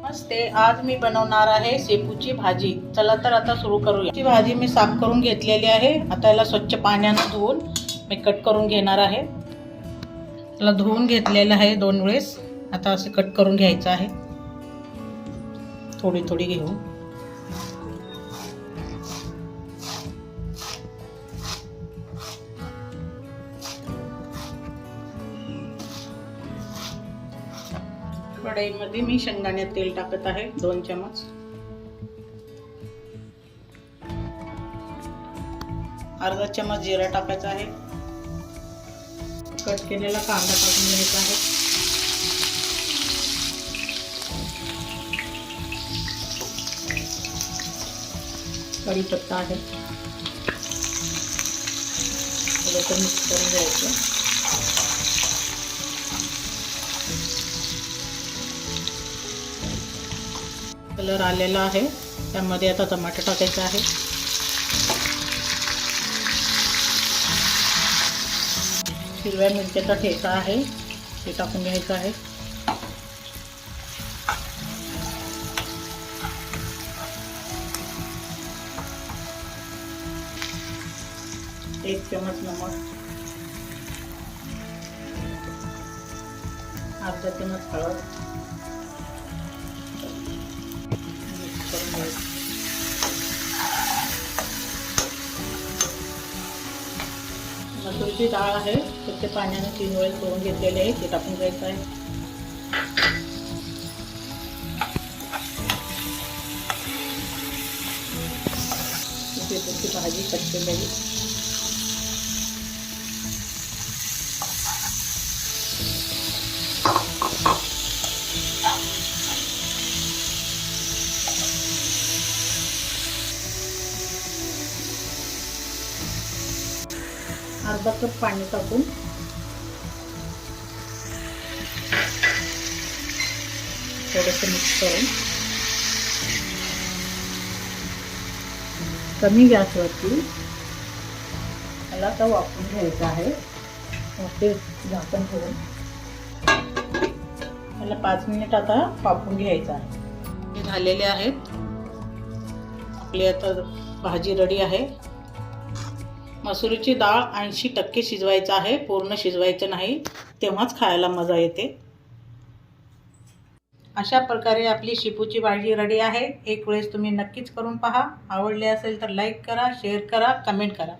नमस्ते, आज मी बनवणार आहे शेपूची भाजी। चला तर आता सुरू करूया। ही भाजी मी साफ करून घेतलेली आहे। आता याला स्वच्छ पाण्याने धुवून मी कट करून घेणार आहे। याला धुवून घेतलेलं आहे 2 वेळेस। आता असे कट करून घ्यायचं आहे, थोडी थोडी घेऊन। कढईमध्ये मी शेंगदाण्यात तेल टाकत आहे 2 चमच। अर्धा चमच जिरा टाकायचा आहे। कट केलेला कांदा टाकून घ्यायचा आहे। कढीपत्ता आहे, थोडंसं मिक्स करून घ्यायचं। कलर आलेला आहे, त्यामध्ये आता टमाटर टाकायचं आहे। हिरव्या मिरच्याचा ठेचा आहे, ते टाकून घ्यायचं आहे। एक चमच नमक, अर्धा चमच हळद, मसूरची डाळ आहे, तर ते पाण्याने 3 वेळेस धुवून घेतलेले आहे, ते टाकून घ्यायचं आहे। शेपूची भाजी कट केलेली, अर्धा कप पाणी टाकून थोडंसं मिक्स करून कमी गॅसवरती याला आता वाफवून घ्यायचं आहे। ते झाकण ठेवून याला 5 मिनिट आता वाफवून घ्यायचं आहे। हे झालेले आहेत आपली, आता भाजी रेडी आहे। मसूरची डाळ 80% शिजवायचं आहे, पूर्ण शिजवायचं नाही, तेव्हाच खायला मजा येते। अशा प्रकारे आपली शेपूची भाजी रेडी आहे। एक वेळेस तुम्ही नक्कीच करून पहा। आवडले असेल तर लाईक करा, शेअर करा, कमेंट करा।